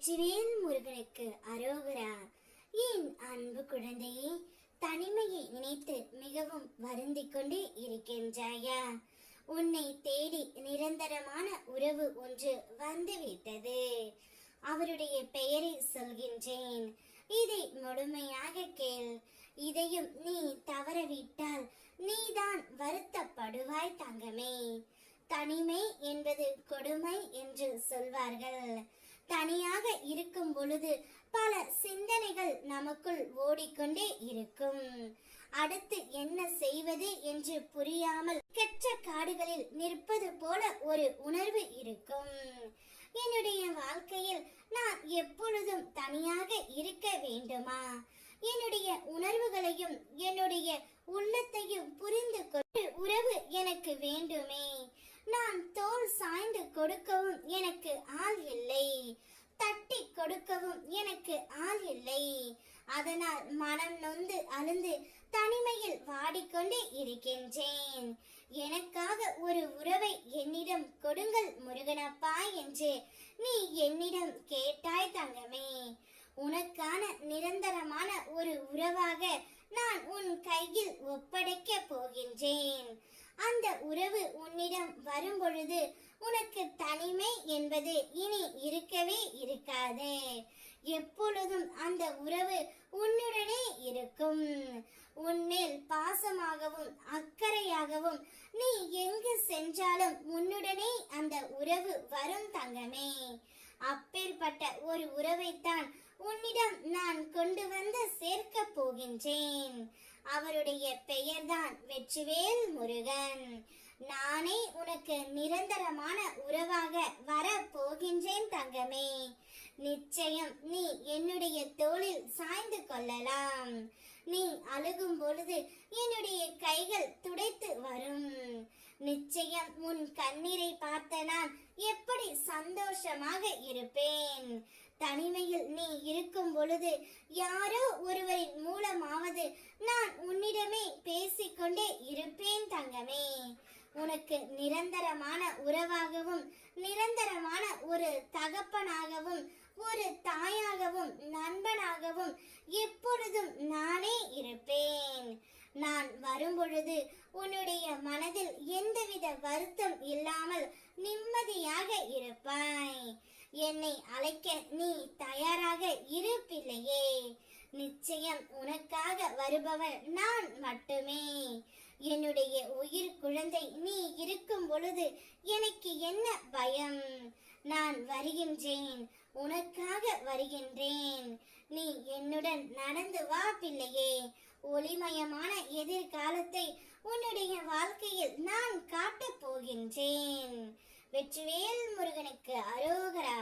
வெற்றிவேல் முருகனுக்கு அரோகரா. என் அன்பு குழந்தையே, தனிமையை நினைத்து மிகவும் வருந்திக் கொண்டு இருக்கின்றாயா? உன்னை தேடி நிரந்தரமான உறவு ஒன்று வந்துவிட்டது. அவருடைய பெயரை சொல்கின்றேன், இதை முழுமையாக கேள். இதையும் நீ தவறவிட்டால் நீதான் வருத்தப்படுவாய் தங்கமே. தனிமை என்பது கொடுமை என்று சொல்வார்கள். தனியாக இருக்கும் பொழுது பல சிந்தனைகள் நமக்குள் ஓடிக்கொண்டே இருக்கும். அடுத்து என்ன செய்வது என்று புரியாமல் கெட்ட காடுகளில் நிற்பது போல ஒரு உணர்வு இருக்கும். என்னுடைய வாழ்க்கையில் நான் எப்பொழுதும் தனியாக இருக்க வேண்டுமா? என்னுடைய உணர்வுகளையும் என்னுடைய உள்ளத்தையும் புரிந்து கொண்டு உறவு எனக்கு வேண்டுமே. நான் தோள் சாய்ந்து கொடுக்கவும் எனக்கு ஆள் இல்லை, தட்டி கொடுக்கவும் எனக்கு ஆள் இல்லை. அதனால் மனம் நொந்து அழுந்து தனிமையில் வாடிக்கொண்டே இருக்கின்றேன். எனக்காக ஒரு உறவை என்னிடம் கொடுங்கள் முருகனப்பா என்று நீ என்னிடம் கேட்டாய் தங்கமே. உனக்கான நிரந்தரமான ஒரு உறவாக நான் உன் கையில் ஒப்படைக்க போகின்றேன். அந்த உறவு உன்னிடம் வரும் பொழுது உனக்கு தனிமை என்பது இனி இருக்கவே இருக்காது. எப்பொழுதும் அந்த உறவு உன்னுடனே இருக்கும். உன்மேல் பாசமாகவும் அக்கறையாகவும் நீ எங்கு சென்றாலும் உன்னுடனே அந்த உறவு வரும் தங்கமே. அப்பேற்பட்ட ஒரு உறவைத்தான் உன்னிடம் நான் கொண்டு வந்து சேர்க்க போகின்றேன். அவருடைய பெயர்தான் வெற்றிவேல் முருகன். நானே உனக்கு நிரந்தரமான உறவாக வர போகின்றேன் தங்கமே. நிச்சயம் நீ என்னுடைய தோளில் சாய்ந்து கொள்ளலாம். நீ அழுகும் பொழுது என்னுடைய கைகள் துடைத்து வரும். நிச்சயம் உன் கண்ணீரை பார்த்த நான் எப்படி சந்தோஷமாக இருப்பேன். தனிமையில் நீ இருக்கும் பொழுது யாரோ ஒருவரின் மூலமாவது நான் உன்னிடமே பேசிக்கொண்டே இருப்பேன் தங்கமே. உனக்கு நிரந்தரமான உறவாகவும் நிரந்தரமான ஒரு தகப்பனாகவும் ஒரு தாயாகவும் நண்பனாகவும் எப்பொழுதும் நானே இருப்பேன். நான் வரும்பொழுது உன்னுடைய மனதில் எந்தவித வருத்தம் இல்லாமல் நிம்மதியாக இருப்பாய். என்னை அழைக்க நீ தயாராக இரு பிள்ளையே. நிச்சயம் உனக்காக வருபவன் நான் மட்டுமே. என்னுடைய உயிர் குழந்தை நீ இருக்கும் பொழுது எனக்கு என்ன பயம்? நான் வருகின்றேன், உனக்காக வருகின்றேன். நீ என்னுடன் நடந்து வா பிள்ளையே. ஒளிமயமான எதிர்காலத்தை உன்னுடைய வாழ்க்கையில் நான் காட்டப் போகின்றேன். வெற்றிவேல் முருகனுக்கு அரோகரா.